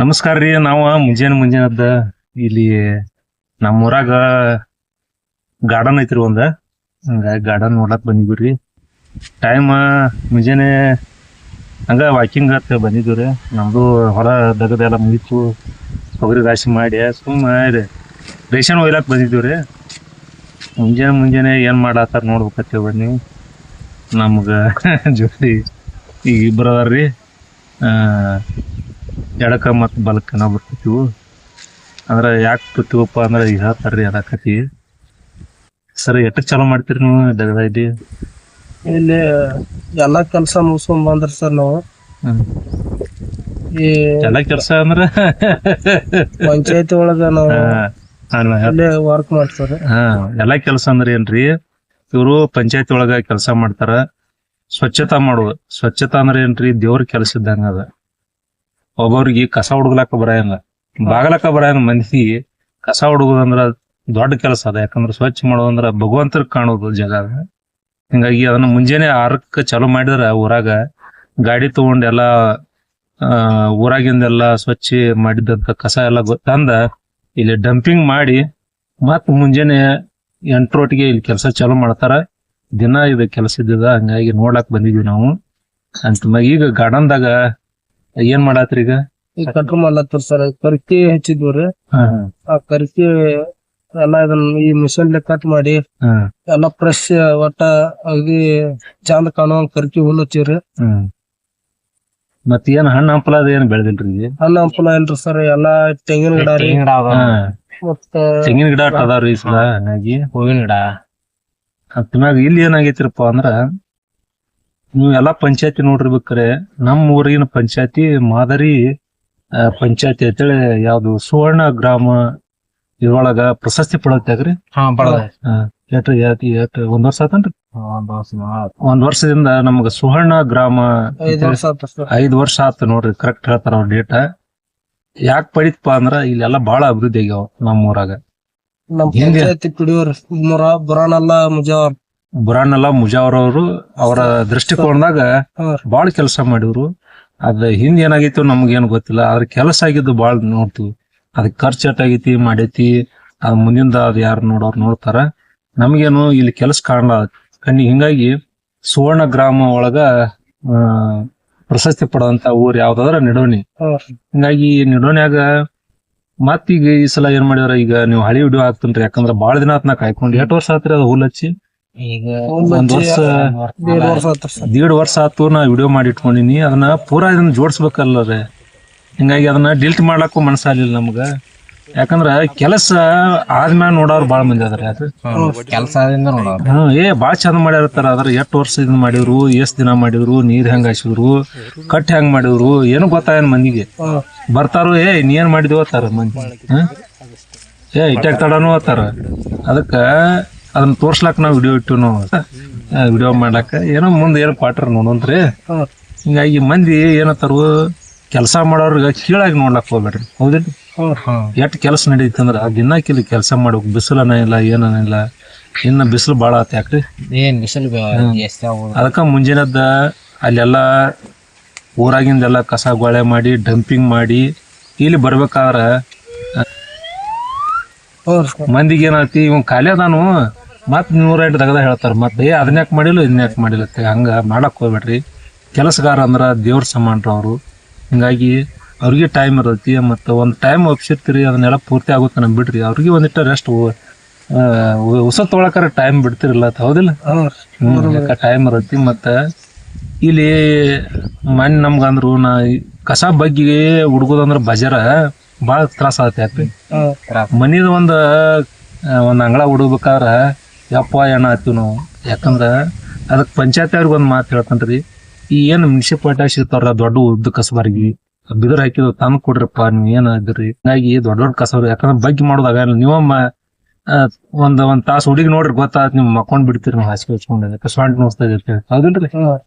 ನಮಸ್ಕಾರ ರೀ. ನಾವು ಮುಂಜಾನೆ ಇಲ್ಲಿ ನಮ್ಮೂರಾಗ ಗಾರ್ಡನ್ ಐತ್ರಿ ಒಂದ. ಹಂಗಾಗಿ ಗಾರ್ಡನ್ ನೋಡಕ್ ಬಂದಿದ್ವಿ. ಟೈಮ್ ಮುಂಜಾನೆ ಹಂಗ ವಾಕಿಂಗ್ ಅಂತ ಬಂದಿದ್ವಿ. ನಮ್ದು ಹೊಲ ದಗದೆಲ್ಲ ಮುಗಿತು, ತೊಗರಿ ರಾಶಿ ಮಾಡಿ ಸುಮ್ಮ ರೇಷನ್ ಒಯ್ಲಾಕ್ ಬಂದಿದ್ವಿ. ಮುಂಜಾನೆ ಏನ್ ಮಾಡತ್ತಾರ ನೋಡ್ಬೇಕತ್ತೇವ್ ಬನ್ನಿ. ನಮ್ಗ ಜೋಡಿ ಈಗ ಇಬ್ಬರು ಅದಾರ್ರಿ. ಎಡಕ ಮತ್ತು ಬಲಕ್ಕ ನಾವು ಬರ್ತಿದ್ವು. ಅಂದ್ರೆ ಯಾಕೆ ಬರ್ತೀವಪ್ಪ ಅಂದ್ರೆ ಈಗ ಹೇಳ್ತಾರ್ರಿ ಅದಕ್ಕತಿ. ಸರ್ ಎಟ್ಟಕ್ ಚಾಲೂ ಮಾಡ್ತೀರಿ ನೀವು ದಗದ ಇಲ್ಲಿ? ಇಲ್ಲಿ ಎಲ್ಲಾ ಕೆಲ್ಸ ಮುಗಿಸ್ಕೊಂಡ್ ಬಂದ್ರಿ ಸರ್ ನಾವು. ಈ ಎಲ್ಲ ಕೆಲಸ ಅಂದ್ರ ಪಂಚಾಯತಿ ಒಳಗ ನಾವು ಇಲ್ಲೇ ವರ್ಕ್ ಮಾಡ್ತಾರೆ. ಎಲ್ಲಾ ಕೆಲಸ ಅಂದ್ರೆ ಏನ್ರಿ, ಇವರು ಪಂಚಾಯತಿ ಒಳಗ ಕೆಲಸ ಮಾಡ್ತಾರ. ಸ್ವಚ್ಛತಾ ಮಾಡುದು. ಸ್ವಚ್ಛತಾ ಅಂದ್ರೆ ಏನ್ರಿ, ದೇವ್ರ ಕೆಲಸ ಇದ್ದಂಗ ಅದ. ಒಬ್ಬವ್ರಿಗೆ ಕಸ ಹುಡುಗ್ಲಾಕ ಬರಂಗ, ಬಾಗಲಕ್ಕ ಬರಂಗ ಮಂದಿ ಕಸ ಹುಡುಗುದಂದ್ರ ದೊಡ್ಡ ಕೆಲಸ ಅದ. ಯಾಕಂದ್ರ ಸ್ವಚ್ಛ ಮಾಡೋದಂದ್ರ ಭಗವಂತರ ಕಾಣೋದು ಜಾಗ. ಹಿಂಗಾಗಿ ಅದನ್ನ ಮುಂಜಾನೆ 6ಕ್ಕೆ ಚಾಲೂ ಮಾಡಿದ್ರ ಊರಾಗ ಗಾಡಿ ತಗೊಂಡ್ ಎಲ್ಲಾ ಊರಾಗಿಂದೆಲ್ಲಾ ಸ್ವಚ್ಛ ಮಾಡಿದಂತ ಕಸ ಎಲ್ಲ ತಂದ ಇಲ್ಲಿ ಡಂಪಿಂಗ್ ಮಾಡಿ ಮತ್ ಮುಂಜಾನೆ 8 ಇಲ್ಲಿ ಕೆಲಸ ಚಾಲೂ ಮಾಡ್ತಾರ. ದಿನ ಇದು ಕೆಲಸ ಇದ್ದಿದ. ಹಂಗಾಗಿ ನೋಡ್ಲಾಕ್ ಬಂದಿದ್ವಿ ನಾವು. ಅಂತ ಈಗ ಗಾರ್ಡನ್ದಾಗ ಏನ್ ಮಾಡಾತ್ರಿ ಈಗ? ಈ ಕಟ್ರ ಮಾಡ್ಲತ್ತಾರ ಸರ್. ಕರ್ಕಿ ಹಚ್ಚಿದ್ವಿ. ಆ ಕರ್ಕಿ ಎಲ್ಲಾ ಇದನ್ನ ಈ ಮಿಷನ್ ಕಟ್ ಮಾಡಿ ಎಲ್ಲಾ ಫ್ರೆಶ್ ಒಟ್ಟ ಅಗಿ ಚಂದ ಕಾಣುವಂಗ ಕರ್ಕಿ ಹುಲ್ಲು ಹಚ್ಚಿವ್ರಿ. ಮತ್ ಏನ್ ಹಣ್ಣು ಹಂಪಲ ಅದ ಏನ್ ಬೆಳೆದಿಲ್ರಿ? ಹಣ್ಣ ಹಂಪಲ ಇಲ್ರಿ ಸರ್. ಎಲ್ಲಾ ತೆಂಗಿನ ಗಿಡ ರೀ. ಮತ್ತ ತೆಂಗಿನ ಗಿಡ ಅದಾವ್ರಿ ಸಲ. ಹಂಗಾಗಿ ಹೂವಿನ ಗಿಡ ಅಂತಮ್ಯಾಗ ಇಲ್ಲಿ ಏನಾಗೈತಿರಪ್ಪ ಅಂದ್ರ, ನೀವು ಎಲ್ಲಾ ಪಂಚಾಯತಿ ನೋಡಿರ್ಬೇಕ್ರೆ ನಮ್ಮ ಊರಿನ ಪಂಚಾಯತಿ ಮಾದರಿ ಪಂಚಾಯತಿ ಅಂತೇಳಿ ಯಾವ್ದು ಸುವರ್ಣ ಗ್ರಾಮ ಇದ್ರೊಳಗ ಪ್ರಶಸ್ತಿ ಪಡತ್ಯಾಗ್ರಿ. ಒಂದ್ ವರ್ಷ ಆತನ್ರಿ. ಒಂದ್ ವರ್ಷದಿಂದ ನಮ್ಗ ಸುವರ್ಣ ಗ್ರಾಮ 5 ವರ್ಷ ಆತ ಸರ್. 5 ವರ್ಷ ಆತ ನೋಡ್ರಿ. ಕರೆಕ್ಟ್ ಹೇಳ್ತಾರ ಅವ್ರ ಡೇಟ. ಯಾಕೆ ಪಡಿತಪ್ಪ ಅಂದ್ರ ಇಲ್ಲೆಲ್ಲಾ ಬಾಳ ಅಭಿವೃದ್ಧಿ ಆಗ್ಯಾವ ನಮ್ಮ ಊರಾಗ. ನಮ್ ಪಂಚಾಯತಿ ಪಿಡಿಯೋರ್ ಬುರಾನಲ್ಲ ಮುಜಾವರ್ ಅವರು ಅವರ ದೃಷ್ಟಿಕೋನದಾಗ ಬಾಳ ಕೆಲಸ ಮಾಡಿದ್ರು. ಅದ ಹಿಂದ್ ಏನಾಗೈತಿ ನಮ್ಗೇನು ಗೊತ್ತಿಲ್ಲ. ಅದ್ರ ಕೆಲಸ ಆಗಿದ್ದು ಬಾಳ ನೋಡ್ತೀವಿ. ಅದಕ್ಕೆ ಖರ್ಚು ಎಷ್ಟಾಗೈತಿ ಮಾಡೈತಿ ಅದ್ ಮುಂದಿಂದ ಅದ್ ಯಾರು ನೋಡೋರು ನೋಡ್ತಾರ. ನಮ್ಗೇನು ಇಲ್ಲಿ ಕೆಲಸ ಕಾಣಲ್ಲ ಕಣ್ಣಿ. ಹಿಂಗಾಗಿ ಸುವರ್ಣ ಗ್ರಾಮ ಒಳಗ ಪ್ರಶಸ್ತಿ ಪಡೆದಂತ ಊರ್ ಯಾವ್ದಾದ್ರ ನಿಡೋಣಿ. ಹಿಂಗಾಗಿ ನಿಡೋಣಿಯಾಗ ಮತ್ತೀಗ ಈ ಸಲ ಏನ್ ಮಾಡಿದಾರ, ಈಗ ನೀವು ಹಳಿ ವಿಡಿಯೋ ಹಾಕ್ತನ್ರಿ. ಯಾಕಂದ್ರ ಬಾಳ ದಿನ ಆತ್ ನಾ ಕಾಯ್ಕೊಂಡು. 8 ವರ್ಷ ಆತ್ರಿ ಅದು ಹುಲ್ ಹಚ್ಚಿ. ಈಗ 1 ವರ್ಷ 1.5 ವರ್ಷ ಆತು ನಾ ವಿಡಿಯೋ ಮಾಡಿ ಇಟ್ಕೊಂಡಿನಿ. ಅದನ್ನ ಪೂರಾ ಇದನ್ನ ಜೋಡಿಸ್ಬೇಕಲ್ಲ ರೀ. ಹಿಂಗಾಗಿ ಅದನ್ನ ಡಿಲೀಟ್ ಮಾಡ್ಲಾಕು ಮನಸ್ಸಾಗ್ಲಿಲ್ಲ ನಮ್ಗ. ಯಾಕಂದ್ರ ಕೆಲಸ ಆದ್ಮ್ಯಾಗ ನೋಡೋರು ಬಾಳ ಮಂದಿ ಅದಾರ. ಕೆಲಸ ಬಾಳ ಚಂದ ಮಾಡಿರ್ತಾರ. ಅದ್ರ 8 ವರ್ಷ ಇದನ್ನ ಮಾಡಿದ್ರು, ಎಷ್ಟ್ ದಿನ ಮಾಡಿದ್ರು, ನೀರ್ ಹೆಂಗ್ ಹಾಸಿದ್ರು, ಕಟ್ ಹೆಂಗ್ ಮಾಡಿದ್ರು ಏನು ಗೊತ್ತಾಗ ಮಂದಿಗೆ. ಬರ್ತಾರು ನೀ ಏನ್ ಮಾಡಿದ್ವಿ ಅತ್ತಾರ ಮಂದಿ. ಇಟ್ಟಾಗ ತಡನು ಅತ್ತಾರ. ಅದಕ್ಕ ಅದನ್ನ ತೋರ್ಸ್ಲಾಕ್ ನಾವ್ ವಿಡಿಯೋ ಇಟ್ಟು ನಾವು ವಿಡಿಯೋ ಮಾಡ್ಲಾಕ ಏನೋ ಮುಂದೆ ಏನೋ ಕ್ವಾರ್ಟರ್ ನೋಡೋನ್ರಿ. ಹಿಂಗಾಗಿ ಮಂದಿ ಏನತ್ತಾರು, ಕೆಲಸ ಮಾಡೋರ್ಗ ಕೀಳಾಗಿ ನೋಡ್ಲಾಕ್ ಹೋಗ್ಬೇಡ್ರಿ. ಹೌದಿಲ್ರಿ? ಎಷ್ಟ್ ಕೆಲಸ ನಡೀತಂದ್ರ ದಿನಕ್ಕಿಲ್ಲಿ ಕೆಲಸ ಮಾಡ್ಬೇಕು. ಬಿಸಿಲನ ಇಲ್ಲ, ಏನನ ಇಲ್ಲ. ಇನ್ನ ಬಿಸಿಲು ಬಾಳ ಆತ. ಯಾಕ್ರಿ? ಅದಕ್ಕ ಮುಂಜಾನೆದ್ದ ಅಲ್ಲೆಲ್ಲಾ ಊರಾಗಿಂದೆಲ್ಲ ಕಸ ಗೊಳೆ ಮಾಡಿ ಡಂಪಿಂಗ್ ಮಾಡಿ ಇಲ್ಲಿ ಬರ್ಬೇಕಾದ್ರ ಮಂದಿಗೆ ಏನಾಯ್ತಿ, ಇವ್ ಖಾಲಿ ಅದಾನು ಮತ್ 108 ತಗದ ಹೇಳ್ತಾರ. ಮತ್ತೆ ಅದನ್ಯಾಕ್ ಮಾಡಿಲ್ಲ ಇದನ್ಯಾಕ್ ಮಾಡಿಲ್ಲ. ಹಂಗ ಮಾಡಕ್ ಹೋಗ್ಬೇಡ್ರಿ. ಕೆಲಸಗಾರ ಅಂದ್ರ ದೇವ್ರ ಸಮಾನ್ರ ಅವ್ರು. ಹಿಂಗಾಗಿ ಅವ್ರಿಗೆ ಟೈಮ್ ಇರತ್ತಿ. ಮತ್ತ ಒಂದ್ ಟೈಮ್ ಒಪ್ಸಿರ್ತೀರಿ, ಅದನ್ನೆಲ್ಲ ಪೂರ್ತಿ ಆಗುತ್ತೆ ನಮ್ ಬಿಡ್ರಿ. ಅವ್ರಿಗೆ ಒಂದಿಟ್ಟ ರೆಸ್ಟ್ ಹೊಸ ತೊಳಕಾರ ಟೈಮ್ ಬಿಡ್ತಿರಲ್ಲ. ಹೌದಿಲ್ಲ? ಟೈಮ್ ಇರತ್ತಿ. ಮತ್ತ ಇಲ್ಲಿ ಮನ್ ನಮ್ಗಂದ್ರು ನಾ ಕಸ ಬಗ್ಗೆ ಹುಡುಗುದಂದ್ರ ಬಜಾರ ಬಾಳ ತ್ರಾಸ ಆಗತ್ತೆ. ಯಾಕ್ರಿ? ಮನಿದ ಒಂದ್ ಅಂಗಳ ಹುಡುಗ್ಬೇಕಾದ್ರ ಯಪ್ಪ ಎಣ್ಣ ಹತ್ತೀವಿ ನಾವು. ಯಾಕಂದ್ರ ಅದಕ್ ಪಂಚಾಯತಿ ಅವ್ರಿಗೆ ಒಂದ್ ಮಾತು ಹೇಳ್ತನ್ರಿ. ಈ ಏನ್ ಮುನ್ಸಿಪಾಲಿಟಿ ಸಿಗ್ತಾರ ದೊಡ್ಡ ಉದ್ದ ಕಸಬಾರ್ಗಿ ಬಿದರ್ ಹಾಕಿದ್ ತಂದ್ ಕೊಡ್ರಪ್ಪ, ನೀವ್ ಏನ್ ಇದ್ರಿ. ಹಿಂಗಾಗಿ ದೊಡ್ಡ ಕಸಬಾರ. ಯಾಕಂದ್ರ ಬಗ್ಗೆ ಮಾಡೋದಾಗ ನೀವ ಒಂದ್ ತಾಸು ಹುಡುಗಿ ನೋಡ್ರಿ ಗೊತ್ತಾತ್. ನೀವ್ ಮಕ್ಕೊಂಡ್ ಬಿಡ್ತೀರಿ. ನಾವು ಹಾಸಿಗೆ ಹಚ್ಕೊಂಡ ಕಸವಾಂಟ್ ನೋಸ್ತಾ ಇರ್ತೇವೆ. ಹೌದಿಲ್ರಿ?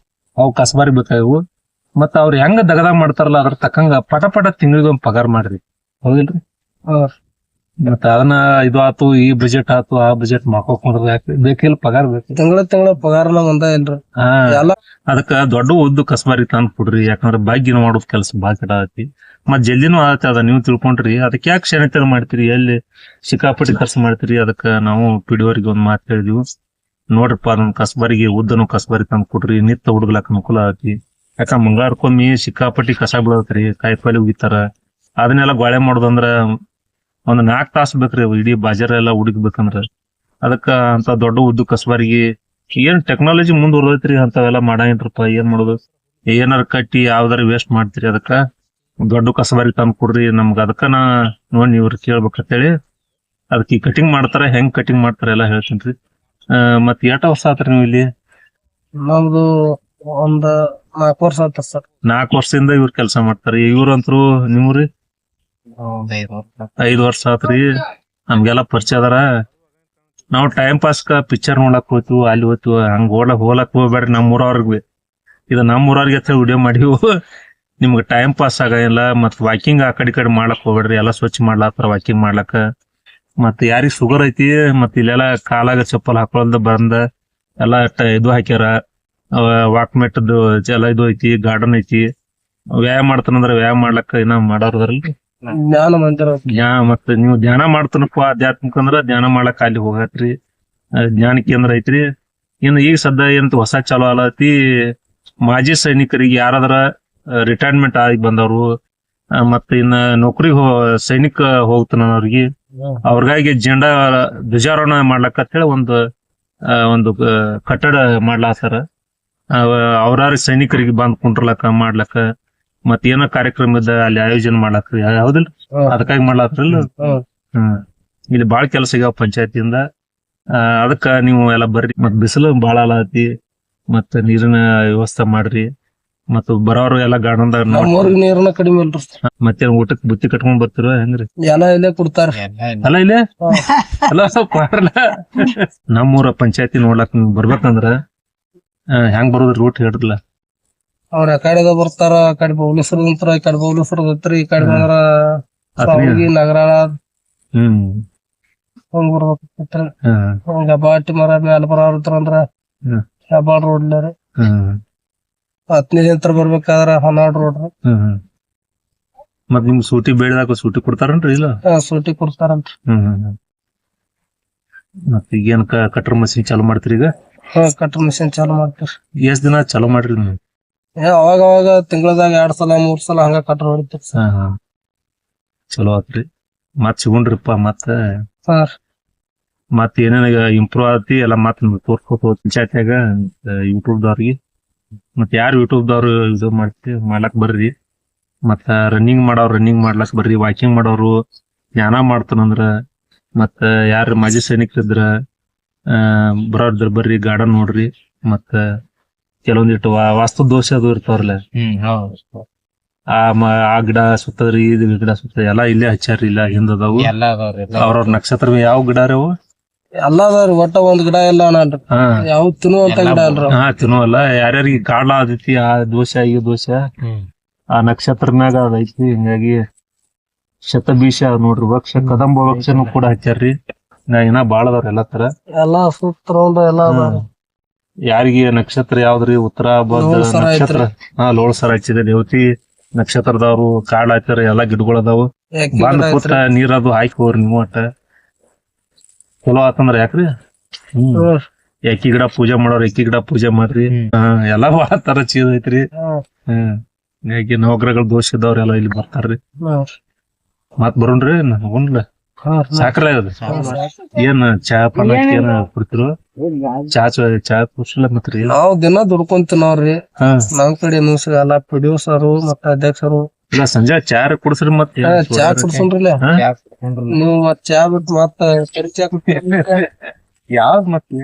ಅವ್ ಕಸಬಾರಿ ಬೇಕಾವು. ಮತ್ತ ಅವ್ರ ಹೆಂಗ ದಗದ ಮಾಡ್ತಾರಲ್ಲ ಅದ್ರ ತಕ್ಕಂಗ ಪಟ ತಿಂಗಳಿಗೊಂದ್ ಪಗಾರ ಮಾಡ್ರಿ. ಹೌದಿಲ್ರಿ? ಮತ್ತ ಅದನ್ನ ಇದು ಆತು, ಈ ಬಜೆಟ್ ಆತು, ಆ ಬಜೆಟ್ ಮಾಡ್ಕೊಂಡ್ರ ಬೇಕಿಲ್ಲ, ಪಗಾರ ಬೇಕು. ತಿಂಗಳ ಪಗಾರನ ಒಂದ ಇಲ್ರಿ. ಹಾ, ಎಲ್ಲ ಅದಕ್ಕ ದೊಡ್ಡ ಉದ್ದು ಕಸ್ಬಾರಿ ತಂದ್ ಕೊಡ್ರಿ. ಯಾಕಂದ್ರ ಭಾಗ್ಯನ ಮಾಡೋದ್ ಕೆಲಸ ಬಾಳ್ ಕೆಟ್ಟ ಆಗತಿ, ಮತ್ ಜಲ್ದಿನೂ ಆಗತ್ತೆ. ಅದ ನೀವು ತಿಳ್ಕೊಂಡ್ರಿ. ಅದಕ್ಕೆ ಯಾಕೆ ಶನಿತರ ಮಾಡ್ತೀರಿ, ಎಲ್ಲಿ ಸಿಕ್ಕಾಪಟ್ಟಿ ಖರ್ಚು ಮಾಡ್ತೀರಿ. ಅದಕ್ಕ ನಾವು ಪಿಡಿಯೋರಿಗೆ ಒಂದ್ ಮಾತು ಹೇಳಿದ್ವಿ, ನೋಡ್ರಪ್ಪ ಅದನ್ನ ಕಸ್ಬಾರಿಗೆ ಉದ್ದನು ಕಸ್ಬಾರಿ ತಂದ್ ಕೊಡ್ರಿ, ನಿತ್ತ ಹುಡುಗ್ಲಾಕ ಅನುಕೂಲ ಆಗತಿ. ಯಾಕ ಮಂಗಳವಾರಕ್ಕೊಮ್ಮಿ ಸಿಕ್ಕಾಪಟ್ಟಿ ಕಸ ಬೀಳತ್ರಿ, ಕಾಯಿಪಲ್ಲೆ ಉಗಿತಾರ. ಅದನ್ನೆಲ್ಲ ಗೋಳೆ ಮಾಡೋದಂದ್ರ ಒಂದ್ 4 ತಾಸು ಬೇಕ್ರಿ ಇಡೀ ಬಾಜಾರ ಎಲ್ಲಾ ಹುಡುಕ್ಬೇಕಂದ್ರ. ಅದಕ್ಕ ಅಂತ ದೊಡ್ಡ ಉದ್ದು ಕಸ್ಬಾರಿಗೆ ಏನ್ ಟೆಕ್ನಾಲಜಿ ಮುಂದುವರ್ದೈತ್ರಿ, ಅಂತವೆಲ್ಲ ಮಾಡಂಗಿಲ್ರಪ್ಪ. ಏನ್ ಮಾಡೋದು, ಏನಾರ ಕಟ್ಟಿ ಯಾವ್ದಾರ ವೇಸ್ಟ್ ಮಾಡ್ತೀರಿ. ಅದಕ್ಕ ದೊಡ್ಡ ಕಸಬಾರಿ ತಂದ್ ಕೊಡ್ರಿ ನಮ್ಗ. ಅದಕ್ಕ ನಾ ನೋಡಿ ನೀವ್ರ ಕೇಳ್ಬೇಕಂತೇಳಿ ಅದಕ್ಕೆ ಈ ಕಟಿಂಗ್ ಮಾಡ್ತಾರ, ಹೆಂಗ್ ಕಟಿಂಗ್ ಮಾಡ್ತಾರ ಎಲ್ಲಾ ಹೇಳ್ತೇನ್ರಿ. ಮತ್ ಎಷ್ಟ ವರ್ಷ ಆತ್ರಿ ನೀವು ಇಲ್ಲಿ? ನಮ್ದು ಒಂದ್ 4 ವರ್ಷ ಆತ ಸರ್. 4 ವರ್ಷದಿಂದ ಇವ್ರ ಕೆಲ್ಸ ಮಾಡ್ತಾರ. ಇವ್ರಂತ್ರು ನಿಮ್ರಿ 5 ವರ್ಷ ಆತ್ರಿ. ನಮ್ಗೆಲ್ಲಾ ಪರಿಚಯ ಅದಾರ. ನಾವು ಟೈಮ್ ಪಾಸ್ಕ ಪಿಕ್ಚರ್ ನೋಡಕ್ ಹೋಗ್ತೀವಿ, ಅಲ್ಲಿ ಹೋಗ್ತೀವಿ. ಹಂಗ ಹೋಲಕ್ ಹೋಗ್ಬೇಡ್ರಿ ನಮ್ಮೂರವ್ರಿಗೆ. ಇದು ನಮ್ಮೂರವ್ರಿಗೆ ಹತ್ರ ವಿಡಿಯೋ ಮಾಡಿವು. ನಿಮ್ಗೆ ಟೈಮ್ ಪಾಸ್ ಆಗಲ್ಲ. ಮತ್ ವಾಕಿಂಗ್ ಆ ಕಡೆ ಮಾಡ್ಲಕ್ ಹೋಗ್ಬೇಡ್ರಿ. ಎಲ್ಲಾ ಸ್ವಚ್ಛ ಮಾಡ್ಲಾತ್ತಾರ ವಾಕಿಂಗ್ ಮಾಡ್ಲಕ್ಕ. ಮತ್ ಯಾರಿಗ್ ಶುಗರ್ ಐತಿ, ಮತ್ ಇಲ್ಲೆಲ್ಲಾ ಕಾಲಾಗ ಚಪ್ಪಲ್ ಹಾಕೊಳ್ದ ಬಂದ ಎಲ್ಲಾ ಇದು ಹಾಕ್ಯಾರ. ವಾಕ್ಮೆಟ್ದು ಎಲ್ಲ ಇದು ಐತಿ, ಗಾರ್ಡನ್ ಐತಿ. ವ್ಯಾಯಾಮ ಮಾಡ್ತಾನಂದ್ರ ವ್ಯಾಯಾಮ ಮಾಡ್ಲಕ್ಕ ಏನ ಮಾಡೋರಲ್ರಿ. ಜ್ಞಾನ ಮಂದಿರ. ಮತ್ ನೀವು ಧ್ಯಾನ ಮಾಡ್ತಾನಪ್ಪ ಆಧ್ಯಾತ್ಮಿಕ ಅಂದ್ರ ಧ್ಯಾನ ಮಾಡ್ಲಕ್ ಅಲ್ಲಿ ಹೋಗತ್ರಿ. ಜ್ಞಾನ ಕೇಂದ್ರ ಐತ್ರಿ. ಇನ್ನು ಈಗ ಸದ್ಯ ಏನಂತ ಹೊಸ ಚಾಲೂ ಆಲತಿ. ಮಾಜಿ ಸೈನಿಕರಿಗೆ ಯಾರಾದ್ರ ರಿಟೈರ್ಮೆಂಟ್ ಆಗಿ ಬಂದವರು, ಮತ್ತ ಇನ್ನ ನೌಕರಿ ಸೈನಿಕ ಹೋಗ್ತಾನವ್ರಿಗೆ ಅವ್ರಿಗಾಗಿ ಜೆಂಡಾ ಧ್ವಜಾರೋಹಣ ಮಾಡ್ಲಕ್ಕ ಅಂತೇಳಿ ಒಂದು ಕಟ್ಟಡ ಮಾಡ್ಲಾತಾರ. ಅವ್ರಾರ ಸೈನಿಕರಿಗೆ ಬಂದ್ ಕುಂಡ್ರಲಕ್ಕ ಮಾಡ್ಲಕ್ಕ, ಮತ್ ಏನೋ ಕಾರ್ಯಕ್ರಮ ಇದ್ದ ಅಲ್ಲಿ ಆಯೋಜನೆ ಮಾಡ್ಲಕ್ಕ. ಯಾವ್ದಿಲ್ರಿ, ಅದಕ್ಕಾಗಿ ಮಾಡ್ಲಾತ್ರಲ್ಲ. ಇಲ್ಲಿ ಬಾಳ ಕೆಲಸ ಈಗ ಪಂಚಾಯತಿಯಿಂದ. ಅದಕ್ಕ ನೀವು ಎಲ್ಲ ಬರ್ರಿ. ಮತ್ ಬಿಸಿಲು ಬಾಳ ಆಲತಿ, ಮತ್ ನೀರಿನ ವ್ಯವಸ್ಥೆ ಮಾಡ್ರಿ. ಮತ್ ಬರೋರು ಎಲ್ಲಾ ಗಾರ್ಡನ್ದಾಗ ನೀರ್ನ ಕಡಿಮೆ ಇಲ್ರಿ. ಮತ್ತೇನ್ ಊಟಕ್ ಬುತ್ತಿ ಕಟ್ಕೊಂಡ್ ಬರ್ತಿರೋ ಹೆಂಗ್ರಿ? ಎಲ್ಲ ಇಲ್ಲೇ ಕೊಡ್ತಾರ. ಅಲ್ಲ ಇಲ್ಲೇ ಎಲ್ಲ ಸ್ವಲ್ಪ ನಮ್ಮೂರ ಪಂಚಾಯತಿ ನೋಡ್ಲಕ್ ನೀವ್ ಬರ್ಬೇಕಂದ್ರ ಹೆಂಗ್ ಬರೋದ್ರಿ? ರೂಟ್ ಹೇಳ್ರಲ್ಲ. ಅವ್ರ ಆ ಕಡೆದ ಬರ್ತಾರ, ಆ ಕಡೆ ಬೌಲೇಶ್ವರ ನಿಂತಾರ, ಈ ಕಡೆ ಬೌಲೇಶ್ವರ ಬರ್ತಾರ, ಈ ಕಡೆ ಬಂದ್ರ ಸಾವಗಿ ನಗರ ಹಂಗ ಬರ್ಬೇಕ. ಹೆಬ್ಬಾಟಿ ಮರ ಮ್ಯಾಲ ಬರೋದ್ರ ಹೆಬ್ಬಾಳ್ ರೋಡ್ 10ನೇ ನಂತರ ಬರ್ಬೇಕಾದ್ರ ಹೊನ್ನಾಡ್ ರೋಡ್. ಮತ್ ನಿಮ್ಗ್ ಸೂಟಿ ಬೇಡದಾಗ ಸೂಟಿ ಕೊಡ್ತಾರನ್ರಿ? ಇಲ್ಲ ಸೂಟಿ ಕೊಡ್ತಾರನ್ರಿ. ಮತ್ ಈಗೇನ್ ಕಟ್ರ ಮಷಿನ್ ಚಾಲು ಮಾಡ್ತೀರಿ ಈಗ? ಕಟ್ರ ಮಿಷಿನ್ ಚಾಲು ಮಾಡ್ತೀರಿ. ಎಷ್ಟ್ ದಿನ ಚಾಲು ಮಾಡ್ರಿ ನೀವು? ಅವಾಗ ತಿಂಗಳದಾಗ 2 ಸಲ 3 ಸಲ ಹಂಗ ಕಟ್ರ ಹೊಡಿತೀರಿ. ಚಲೋ ಆತ್ರಿ. ಮತ್ ಸಿಗುಣ್ರಿಪ್ಪ. ಮತ್ ಏನೇನ ಇಂಪ್ರೂವ್ ಆತಿ ಎಲ್ಲ ಮತ್ ತೋರ್ಸ್ಕೊತ ಪಂಚಾಯತ್ಯಾಗ ಯೂಟ್ಯೂಬ್ದವ್ರಿಗೆ. ಮತ್ ಯಾರು ಯೂಟ್ಯೂಬ್ದವ್ರು ಇದು ಮಾಡ್ಲಕ್ ಬರ್ರಿ. ಮತ್ತ ರನ್ನಿಂಗ್ ಮಾಡ್ಲಕ್ ಬರ್ರಿ. ವಾಕಿಂಗ್ ಮಾಡೋರು, ಧ್ಯಾನ ಮಾಡ್ತಾನಂದ್ರ, ಮತ್ತ ಯಾರ ಮಾಜಿ ಸೈನಿಕರಿದ್ರ ಬರೋದ್ರ ಬರ್ರಿ, ಗಾರ್ಡನ್ ನೋಡ್ರಿ. ಮತ್ತ ಕೆಲವೊಂದಿಟ್ಟು ವಾಸ್ತು ದೋಷ ಅದು ಇರ್ತಾವ್ರಲ್ಲ, ಆ ಗಿಡ ಸುತ್ತದ್ರಿ, ಇದು ಗಿಡ ಸುತ್ತ ಎಲ್ಲಾ ಇಲ್ಲೇ ಹಚ್ಚಾರ್ರಿ. ಇಲ್ಲ ಹಿಂದದಾವು ಅವ್ರವ್ರ ನಕ್ಷತ್ರ. ಯಾವ ಗಿಡ ರೀ ಅವು? ಎಲ್ಲ ಅದಾವ್ರಿ. ಒಟ್ಟ ಒಂದ್ ಗಿಡ ಎಲ್ಲ ಅನ್ರಿ. ಯಾವ ತಿನ್ನುವಂತ ಗಿಡ ಅಲ್ರಿ. ತಿನ್ನುವಲ್ಲ. ಯಾರ್ಯಾರಿಗೆ ಕಾಡ್ಲ ಆದೈತಿ, ಆ ದೋಷ ಈ ದೋಷ ಆ ನಕ್ಷತ್ರ ಮ್ಯಾಗ ಅದೈತಿ. ಹಿಂಗಾಗಿ ಶತಬೀಷ ನೋಡ್ರಿ, ವಕ್ಷ ಕದಂಬ ವಕ್ಷನು ಕೂಡ ಹಚ್ಚಾರ್ರಿ. ಇನ್ನ ಬಾಳ ಅದಾವ್ರಿ ಎಲ್ಲಾ ತರ. ಎಲ್ಲಾ ಸೂತ್ರ ಎಲ್ಲ ಯಾರಿಗೆ ನಕ್ಷತ್ರ ಯಾವ್ದ್ರಿ? ಉತ್ತರ ನಕ್ಷತ್ರ. ಲೋಳಸರ ಹಚ್ಚಿದೆ. ದೇವತಿ ನಕ್ಷತ್ರದವ್ರು ಕಾಡ್ ಹಾಕ್ಯಾರ. ಎಲ್ಲಾ ಗಿಡಗಳು ಅದಾವು. ಬಂದ್ ಕೂತ ನೀರದು ಹಾಕಿ ಹೋಗ್ರಿ ನೀವು. ಒಟ್ಟ ಚಲೋ ಆತಂದ್ರ ಯಾಕ್ರಿ? ಎಕ್ಕಿ ಗಿಡ ಪೂಜೆ ಮಾಡೋರು ಎಕ್ಕಿ ಗಿಡ ಪೂಜೆ ಮಾಡ್ರಿ. ಎಲ್ಲಾ ಬಾಳ ತರ ಚೀಸ್ ಐತ್ರಿ. ಹೀಗಾಗಿ ನವಗ್ರಹಗಳ ದೋಷ ಇದ್ದವ್ರೆಲ್ಲ ಇಲ್ಲಿ ಬರ್ತಾರ್ರಿ. ಮತ್ ಬರೋಣ್ರಿ ಹೋಗ್ಲ. ಸಾಕ್ರ ಅದು ಏನ್ ಚಾ ಪಾನ ಏನ ಕುಡ್ತಿರು? ಚಾ ಕುಡ್ಸಿಲ್ಲ ಮತ್ರಿ? ನಾವ್ ದಿನ ದುಡ್ಕೊಂತೀನವ್ರಿ. ನಮ್ ಕಡೆ ಎಲ್ಲ ಪ್ರೊಡ್ಯೂಸರು ಮತ್ತ ಅಧ್ಯಕ್ಷರು. ಇಲ್ಲ ಸಂಜೆ ಚಾ ಕುಡ್ಸ್ರಿ. ಮತ್ತೆ ಚಾ ಕುಡ್ಸನ್ರಿ. ನೀವು ಮತ್ ಚಾ ಬಿಟ್ಟು ಮತ್ತ ಯಾವ್ದ್ ಮತ್ತೆ